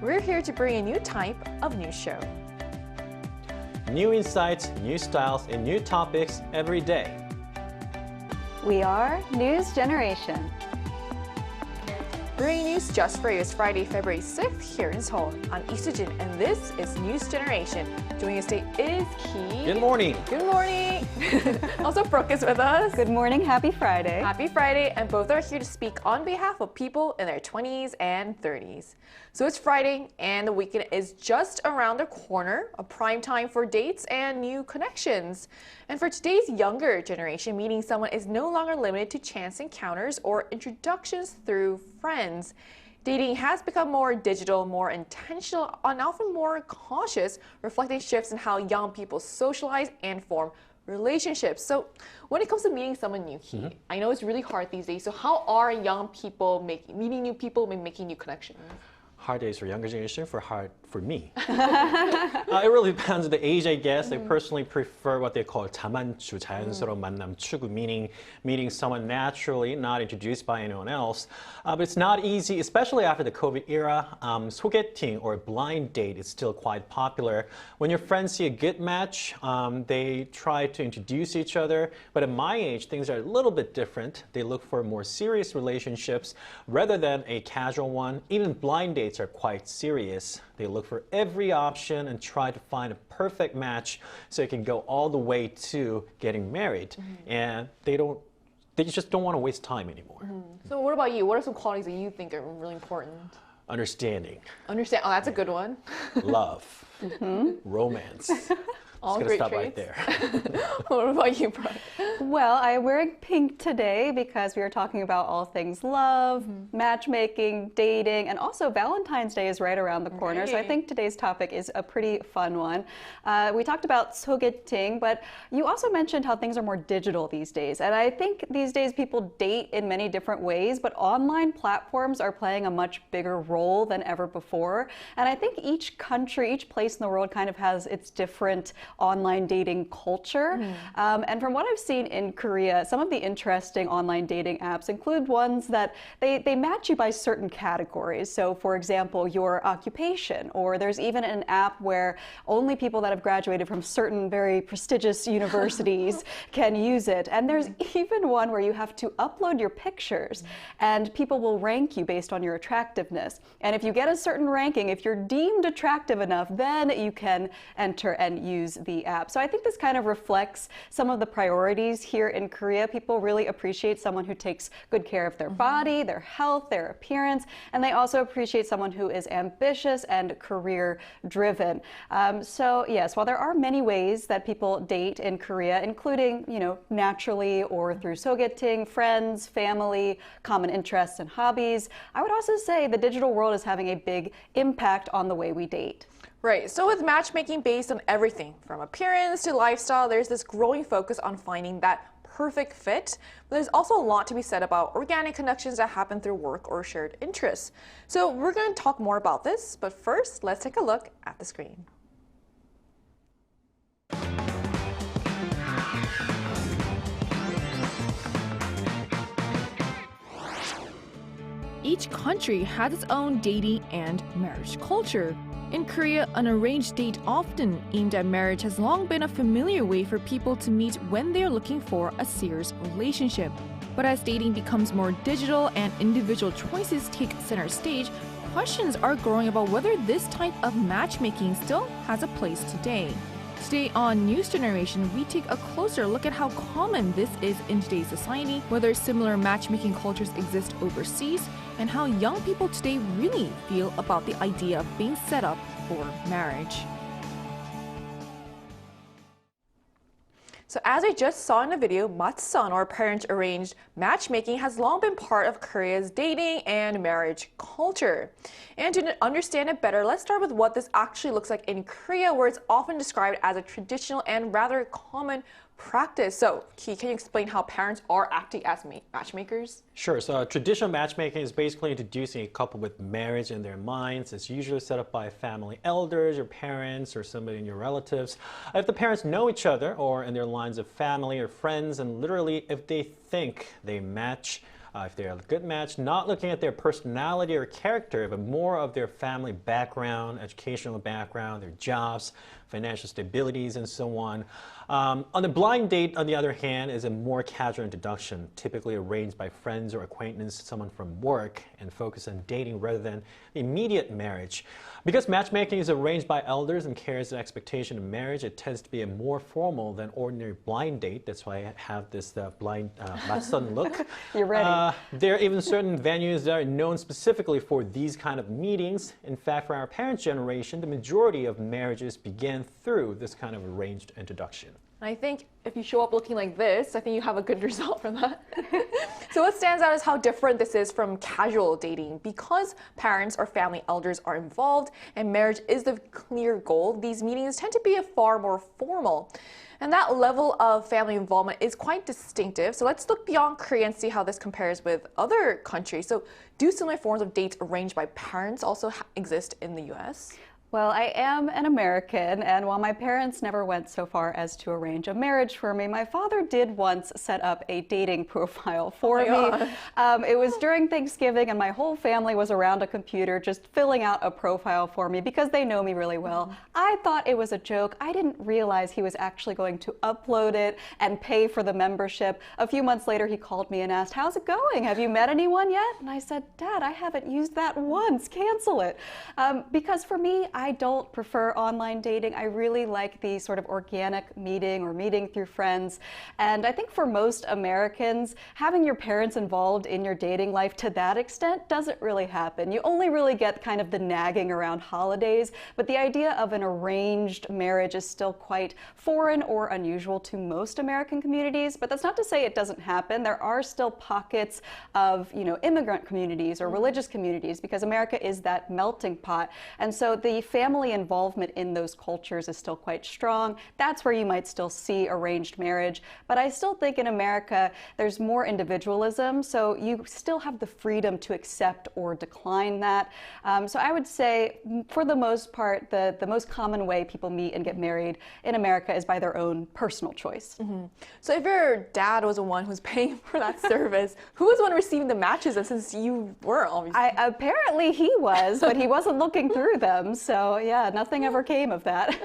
we're here to bring a new type of news show. New insights, new styles, and new topics every day. We are News Generation. Bringing news just for you is Friday, February 6th here in Seoul. I'm Isujin, and this is News Generation. Joining us today is Ki. Good morning. Good morning. Also, Brooke is with us. Good morning, happy Friday. Happy Friday, and both are here to speak on behalf of people in their 20s and 30s. So it's Friday, and the weekend is just around the corner, a prime time for dates and new connections. And for today's younger generation, meeting someone is no longer limited to chance encounters or introductions through friends. Dating has become more digital, more intentional, and often more cautious, reflecting shifts in how young people socialize and form relationships. So when it comes to meeting someone new, I know it's really hard these days. So how are young people meeting new people and making new connections? Hard days for younger generation, hard for me. It really depends on the age, I guess. I personally prefer what they call 자만추, 자연스러운 만남 추구, meaning meeting someone naturally, not introduced by anyone else. But it's not easy, especially after the COVID era. 소개팅 or blind date is still quite popular. When your friends see a good match, they try to introduce each other. But at my age, things are a little bit different. They look for more serious relationships rather than a casual one. Even blind dates are quite serious. They look for every option and try to find a perfect match so it can go all the way to getting married. And they just don't want to waste time anymore. So what about you? What are some qualities that you think are really important? Understanding. Understand. Oh, that's a good one. Love. Romance. All Just great gonna stop traits. right there. What about you, Brooke? Well, I'm wearing pink today because we are talking about all things love, matchmaking, dating, and also Valentine's Day is right around the corner. So I think today's topic is a pretty fun one. We talked about 소개팅, but you also mentioned how things are more digital these days. And I think these days people date in many different ways, but online platforms are playing a much bigger role than ever before. And I think each country, each place in the world kind of has its different online dating culture. And from what I've seen in Korea, some of the interesting online dating apps include ones that they match you by certain categories. So for example, your occupation, or there's even an app where only people that have graduated from certain very prestigious universities can use it. And there's even one where you have to upload your pictures and people will rank you based on your attractiveness. And if you get a certain ranking, if you're deemed attractive enough, then you can enter and use the app. So I think this kind of reflects some of the priorities here in Korea. People really appreciate someone who takes good care of their body, their health, their appearance, and they also appreciate someone who is ambitious and career driven. So yes, while there are many ways that people date in Korea, including, naturally or through sogeting, friends, family, common interests and hobbies, I would also say the digital world is having a big impact on the way we date. Right, so with matchmaking based on everything from appearance to lifestyle, there's this growing focus on finding that perfect fit. But there's also a lot to be said about organic connections that happen through work or shared interests. So we're going to talk more about this, but first, let's take a look at the screen. Each country has its own dating and marriage culture. In Korea, an arranged date often aimed at marriage has long been a familiar way for people to meet when they are looking for a serious relationship. But as dating becomes more digital and individual choices take center stage, questions are growing about whether this type of matchmaking still has a place today. Today on News Generation, we take a closer look at how common this is in today's society, whether similar matchmaking cultures exist overseas, and how young people today really feel about the idea of being set up for marriage. So as I just saw in the video, 맞선 or parent-arranged matchmaking has long been part of Korea's dating and marriage culture. And to understand it better, let's start with what this actually looks like in Korea, where it's often described as a traditional and rather common practice. So, Ki, can you explain how parents are acting as matchmakers? Sure. So traditional matchmaking is basically introducing a couple with marriage in their minds. It's usually set up by family elders, your parents, or somebody in your relatives. If the parents know each other or in their lines of family or friends, and literally if they think they match, if they're a good match, not looking at their personality or character, but more of their family background, educational background, their jobs, financial stabilities, and so on. On the blind date, on the other hand, is a more casual introduction, typically arranged by friends or acquaintance, someone from work, and focus on dating rather than immediate marriage. Because matchmaking is arranged by elders and carries an expectation of marriage, it tends to be a more formal than ordinary blind date. That's why I have this blind 맞선 look. You're ready. There are even certain venues that are known specifically for these kind of meetings. In fact, for our parents' generation, the majority of marriages began through this kind of arranged introduction. I think if you show up looking like this, I think you have a good result from that. So what stands out is how different this is from casual dating. Because parents or family elders are involved and marriage is the clear goal, these meetings tend to be far more formal. And that level of family involvement is quite distinctive. So let's look beyond Korea and see how this compares with other countries. So do similar forms of dates arranged by parents also exist in the US? Well, I am an American, and while my parents never went so far as to arrange a marriage for me, my father did once set up a dating profile for me. It was during Thanksgiving, and my whole family was around a computer just filling out a profile for me because they know me really well. I thought it was a joke. I didn't realize he was actually going to upload it and pay for the membership. A few months later, he called me and asked, "How's it going? Have you met anyone yet?" And I said, "Dad, I haven't used that once. Cancel it." Because for me, I don't prefer online dating. I really like the sort of organic meeting or meeting through friends. And I think for most Americans, having your parents involved in your dating life to that extent doesn't really happen. You only really get kind of the nagging around holidays, but the idea of an arranged marriage is still quite foreign or unusual to most American communities. But that's not to say it doesn't happen. There are still pockets of, immigrant communities or religious communities because America is that melting pot. And so the family involvement in those cultures is still quite strong. That's where you might still see arranged marriage. But I still think in America, there's more individualism, so you still have the freedom to accept or decline that. So I would say, for the most part, the most common way people meet and get married in America is by their own personal choice. So if your dad was the one who's paying for that service, who was the one receiving the matches? And since you were, obviously. Apparently he was, but he wasn't looking through them. So yeah, nothing ever came of that.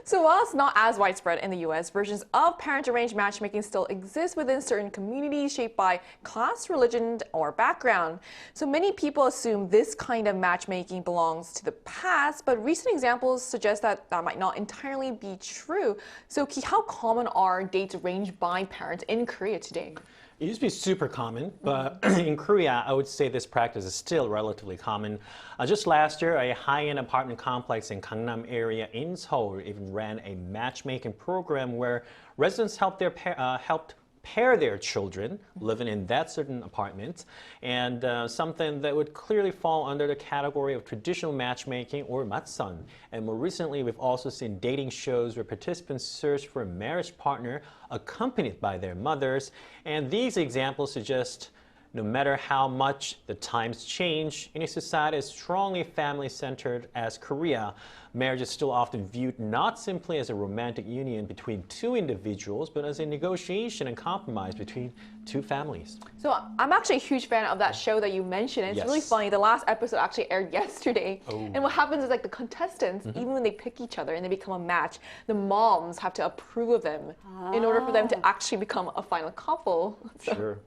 So while it's not as widespread in the US, versions of parent-arranged matchmaking still exist within certain communities shaped by class, religion, or background. So many people assume this kind of matchmaking belongs to the past, but recent examples suggest that that might not entirely be true. So Ki, how common are dates arranged by parents in Korea today? It used to be super common, but in Korea, I would say this practice is still relatively common. Just last year, a high-end apartment complex in Gangnam area in Seoul even ran a matchmaking program where residents helped pair their children living in that certain apartment, and something that would clearly fall under the category of traditional matchmaking or 맞선. And more recently, we've also seen dating shows where participants search for a marriage partner accompanied by their mothers. And these examples suggest no matter how much the times change, in a society as strongly family-centered as Korea, marriage is still often viewed not simply as a romantic union between two individuals, but as a negotiation and compromise between two families. So I'm actually a huge fan of that show that you mentioned. It's really funny. The last episode actually aired yesterday. And what happens is, like, the contestants, even when they pick each other and they become a match, the moms have to approve of them in order for them to actually become a final couple. Sure.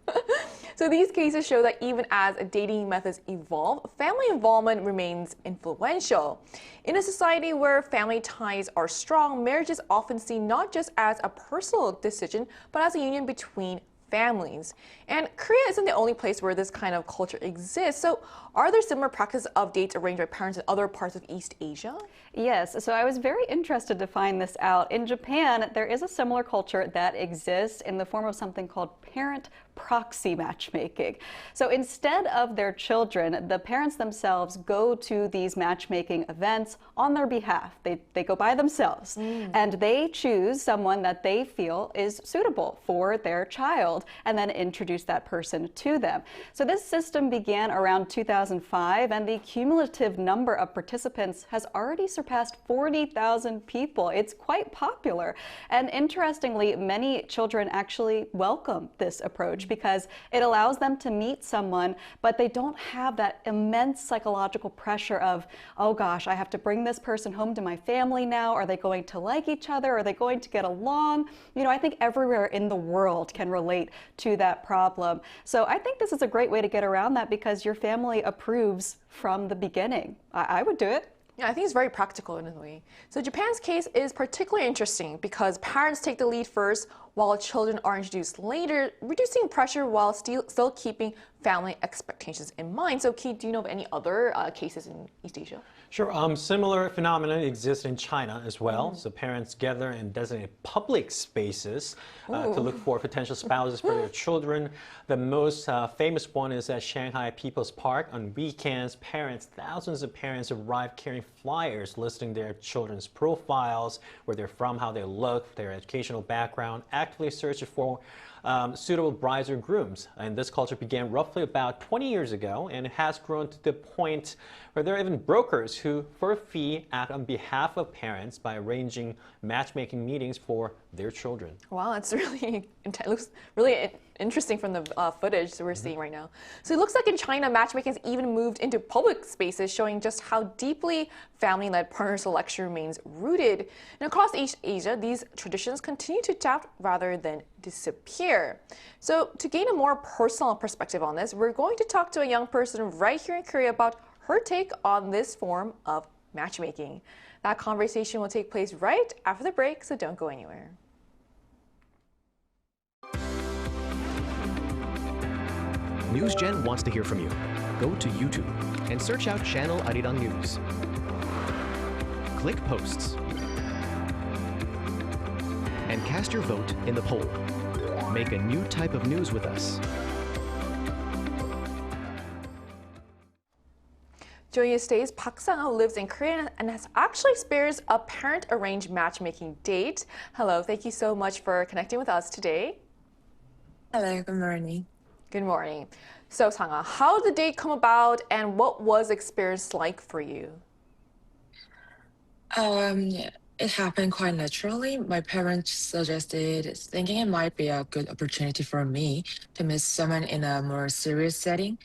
So these cases show that even as dating methods evolve, family involvement remains influential. In a society where family ties are strong, marriage is often seen not just as a personal decision, but as a union between families. And Korea isn't the only place where this kind of culture exists. So are there similar practices of dates arranged by parents in other parts of East Asia? Yes, so I was very interested to find this out. In Japan, there is a similar culture that exists in the form of something called parent proxy matchmaking. So instead of their children, the parents themselves go to these matchmaking events on their behalf. They go by themselves and they choose someone that they feel is suitable for their child. child and then introduce that person to them. So this system began around 2005, and the cumulative number of participants has already surpassed 40,000 people. It's quite popular. And interestingly, many children actually welcome this approach because it allows them to meet someone, but they don't have that immense psychological pressure of, oh gosh, I have to bring this person home to my family now. Are they going to like each other? Are they going to get along? You know, I think everywhere in the world can relate to that problem. So I think this is a great way to get around that because your family approves from the beginning. I would do it. Yeah, I think it's very practical in a way. So Japan's case is particularly interesting because parents take the lead first while children are introduced later, reducing pressure while still keeping family expectations in mind. So Keith, do you know of any other cases in East Asia? Sure. Similar phenomena exist in China as well. So parents gather in designated public spaces to look for potential spouses for their children. The most famous one is at Shanghai People's Park. On weekends, thousands of parents arrive carrying flyers listing their children's profiles, where they're from, how they look, their educational background, actively searching for suitable brides or grooms. And this culture began roughly about 20 years ago, and it has grown to the point where there are even brokers who, for a fee, act on behalf of parents by arranging matchmaking meetings for their children. Wow, it's really looks really interesting from the footage that we're seeing right now. So it looks like in China, matchmaking has even moved into public spaces, showing just how deeply family-led partner selection remains rooted. And across East Asia, these traditions continue to adapt rather than disappear. So to gain a more personal perspective on this, we're going to talk to a young person right here in Korea about her take on this form of matchmaking. That conversation will take place right after the break, so don't go anywhere. NewsGen wants to hear from you. Go to YouTube and search out channel Arirang News. Click Posts and cast your vote in the poll. Make a new type of news with us. Joining us today is Park Sang-ho, lives in Korea and has actually experienced a parent-arranged matchmaking date. Hello, thank you so much for connecting with us today. Hello, good morning. Good morning. So Sang-ho, how did the date come about and what was the experience like for you? It happened quite naturally. My parents suggested, thinking it might be a good opportunity for me to meet someone in a more serious setting.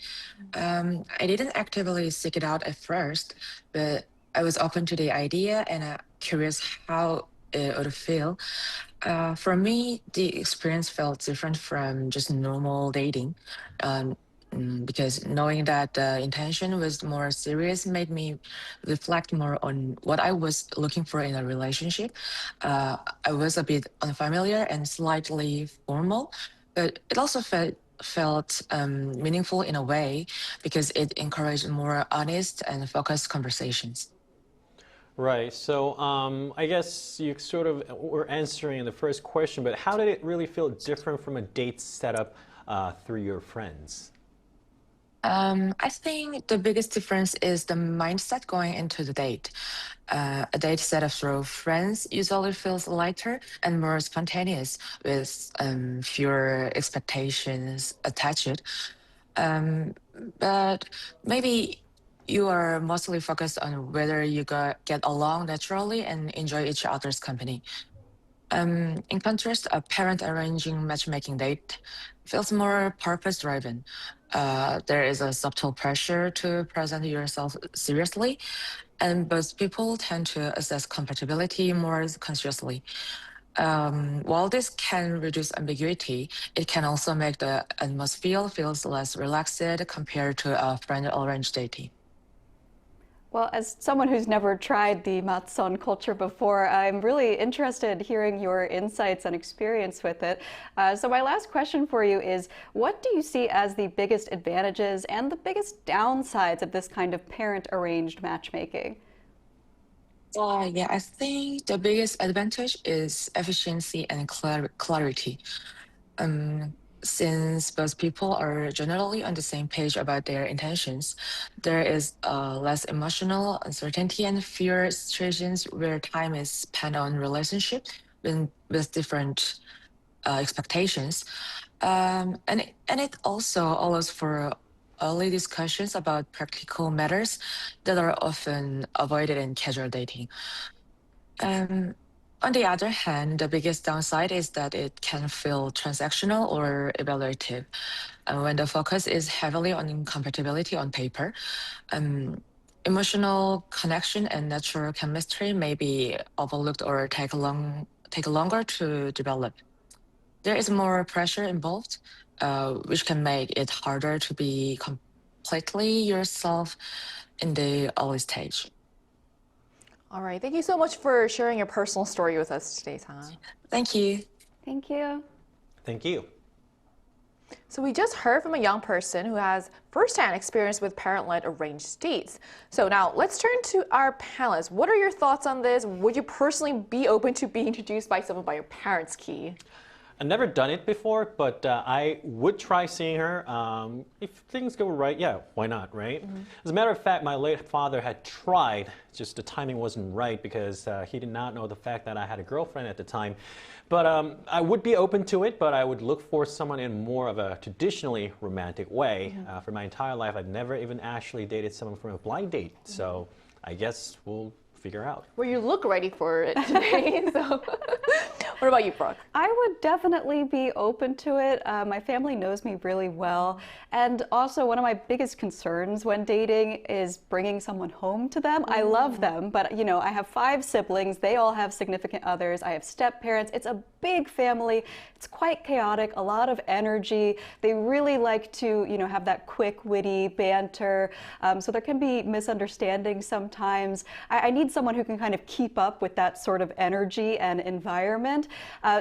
I didn't actively seek it out at first, but I was open to the idea and curious how it would feel. For me, the experience felt different from just normal dating. Because knowing that the intention was more serious made me reflect more on what I was looking for in a relationship. I was a bit unfamiliar and slightly formal, but it also felt meaningful in a way because it encouraged more honest and focused conversations. Right. So I guess you sort of were answering the first question, but how did it really feel different from a date setup through your friends? I think the biggest difference is the mindset going into the date. A date set up through friends usually feels lighter and more spontaneous with fewer expectations attached. But maybe you are mostly focused on whether you get along naturally and enjoy each other's company. In contrast, a parent arranging matchmaking date feels more purpose-driven. There is a subtle pressure to present yourself seriously, and both people tend to assess compatibility more consciously. While this can reduce ambiguity, it can also make the atmosphere feels less relaxed compared to a friend-arranged dating. Well, as someone who's never tried the Matson culture before, I'm really interested hearing your insights and experience with it. So my last question for you is, what do you see as the biggest advantages and the biggest downsides of this kind of parent-arranged matchmaking? Yeah, I think the biggest advantage is efficiency and clarity. Since both people are generally on the same page about their intentions, there is less emotional uncertainty and fewer situations where time is spent on relationships with different expectations. And it also allows for early discussions about practical matters that are often avoided in casual dating. On the other hand, the biggest downside is that it can feel transactional or evaluative. When the focus is heavily on compatibility on paper, emotional connection and natural chemistry may be overlooked or take longer to develop. There is more pressure involved, which can make it harder to be completely yourself in the early stage. All right, thank you so much for sharing your personal story with us today, Sang. Thank you. Thank you. Thank you. So we just heard from a young person who has firsthand experience with parent-led arranged dates. So now let's turn to our panelists. What are your thoughts on this? Would you personally be open to being introduced by someone by your parents, Key? I've never done it before, but I would try seeing her. If things go right, yeah, why not, right? As a matter of fact, my late father had tried, just the timing wasn't right because he did not know the fact that I had a girlfriend at the time. But I would be open to it, but I would look for someone in more of a traditionally romantic way. For my entire life, I've never even actually dated someone from a blind date. So I guess we'll figure out. Well, you look ready for it today. So, what about you, Brooke? I would definitely be open to it. My family knows me really well. And also, one of my biggest concerns when dating is bringing someone home to them. I love them, but you know, I have 5 siblings. They all have significant others. I have step parents. It's a big family. It's quite chaotic, a lot of energy. They really like to, you know, have that quick, witty banter. So there can be misunderstandings sometimes. I need someone who can kind of keep up with that sort of energy and environment.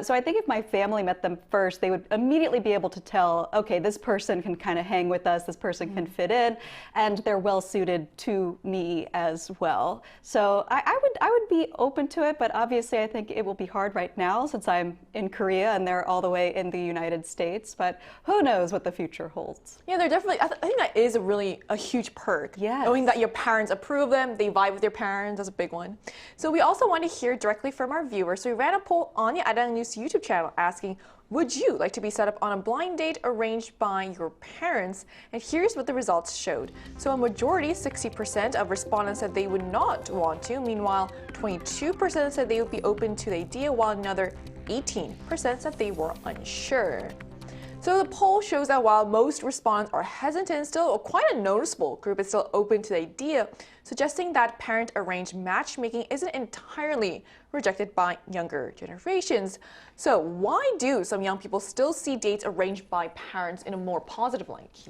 So I think if my family met them first, they would immediately be able to tell, okay, this person can kind of hang with us, this person can fit in, and they're well suited to me as well. So I would be open to it, but obviously I think it will be hard right now since I'm in Korea and they're all the way in the United States, but who knows what the future holds. Yeah, they're definitely, I think that is a huge perk. Yes. Knowing that your parents approve them, they vibe with your parents, that's a big one. So we also want to hear directly from our viewers. So we ran a poll on the Arirang News YouTube channel asking, would you like to be set up on a blind date arranged by your parents? And here's what the results showed. So a majority, 60% of respondents said they would not want to. Meanwhile, 22% said they would be open to the idea, while another 18% said they were unsure. So the poll shows that while most respondents are hesitant, still quite a noticeable group is still open to the idea, suggesting that parent-arranged matchmaking isn't entirely rejected by younger generations. So why do some young people still see dates arranged by parents in a more positive light?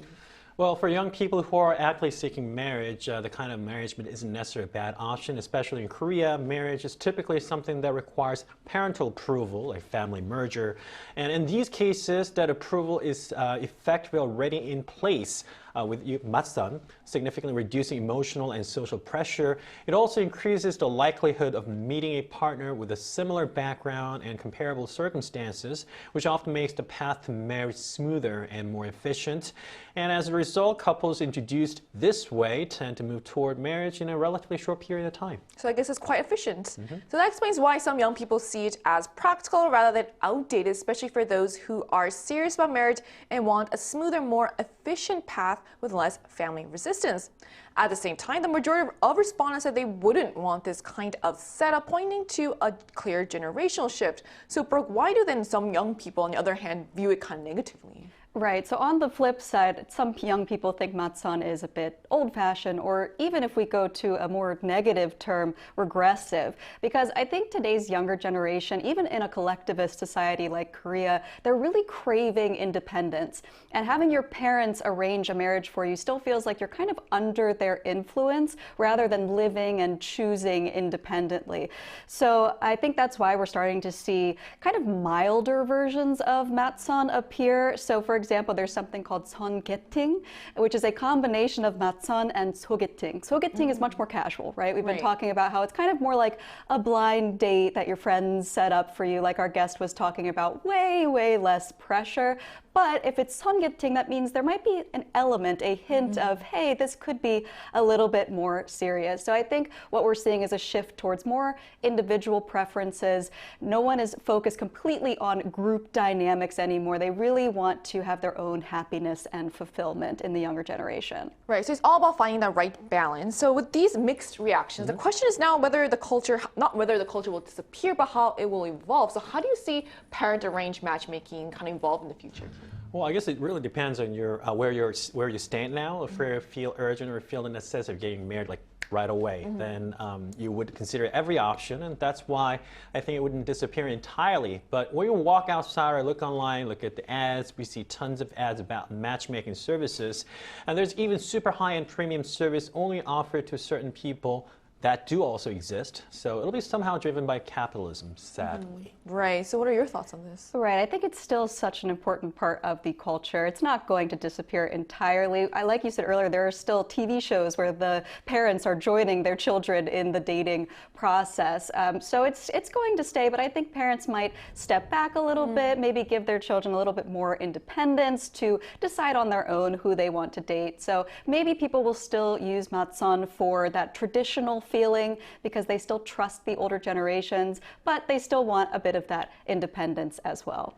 Well, for young people who are actively seeking marriage, the kind of marriage isn't necessarily a bad option. Especially in Korea, marriage is typically something that requires parental approval, a family merger. And in these cases, that approval is effectively already in place with 맞선, significantly reducing emotional and social pressure. It also increases the likelihood of meeting a partner with a similar background and comparable circumstances, which often makes the path to marriage smoother and more efficient. And as a result, couples introduced this way tend to move toward marriage in a relatively short period of time. So I guess it's quite efficient. So that explains why some young people see it as practical rather than outdated, especially for those who are serious about marriage and want a smoother, more efficient path with less family resistance. At the same time, the majority of respondents said they wouldn't want this kind of setup, pointing to a clear generational shift. So Brooke, why do then some young people, on the other hand, view it kind of negatively? Right, so on the flip side, some young people think 맞선 is a bit old-fashioned, or even if we go to a more negative term, regressive. Because I think today's younger generation, even in a collectivist society like Korea, they're really craving independence. And having your parents arrange a marriage for you still feels like you're kind of under their influence rather than living and choosing independently. So I think that's why we're starting to see kind of milder versions of 맞선 appear. So for example, there's something called 선개팅, which is a combination of 맞선 and 소개팅. 소개팅 is much more casual, right? We've been talking about how it's kind of more like a blind date that your friends set up for you, like our guest was talking about, way, way less pressure. But if it's 선개팅, that means there might be an element, a hint of, hey, this could be a little bit more serious. So I think what we're seeing is a shift towards more individual preferences. No one is focused completely on group dynamics anymore. They really want to have their own happiness and fulfillment in the younger generation. Right, so it's all about finding that right balance. So with these mixed reactions, the question is now whether the culture, not whether the culture will disappear, but how it will evolve. So how do you see parent-arranged matchmaking kind of evolve in the future? Well, I guess it really depends on your where you stand now. If you feel urgent or feel the necessity of getting married like right away, then you would consider every option, and that's why I think it wouldn't disappear entirely. But when you walk outside or look online, look at the ads, we see tons of ads about matchmaking services, and there's even super high-end premium service only offered to certain people that do also exist. So it'll be somehow driven by capitalism, sadly. Right. So what are your thoughts on this? Right. I think it's still such an important part of the culture. It's not going to disappear entirely. Like you said earlier, there are still TV shows where the parents are joining their children in the dating process. So it's going to stay, but I think parents might step back a little bit, maybe give their children a little bit more independence to decide on their own who they want to date. So maybe people will still use 맞선 for that traditional feeling because they still trust the older generations, but they still want a bit of that independence as well.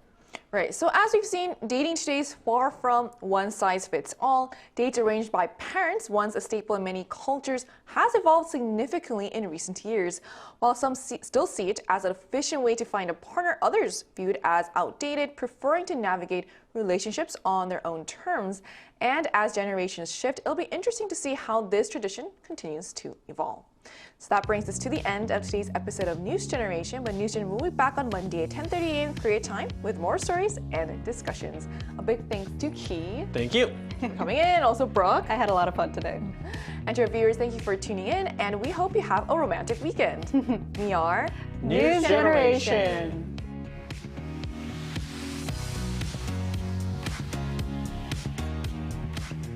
Right, so as we've seen, dating today is far from one size fits all. Dates arranged by parents, once a staple in many cultures, has evolved significantly in recent years. While some still see it as an efficient way to find a partner, others view it as outdated, preferring to navigate relationships on their own terms. And as generations shift, it'll be interesting to see how this tradition continues to evolve. So that brings us to the end of today's episode of News Generation, but News Gen will be back on Monday at 10:30 a.m. Korea time with more stories and discussions. A big thanks to Ki Thank you. for coming in, also Brooke. I had a lot of fun today. And to our viewers, thank you for tuning in, and we hope you have a romantic weekend. We are News Generation.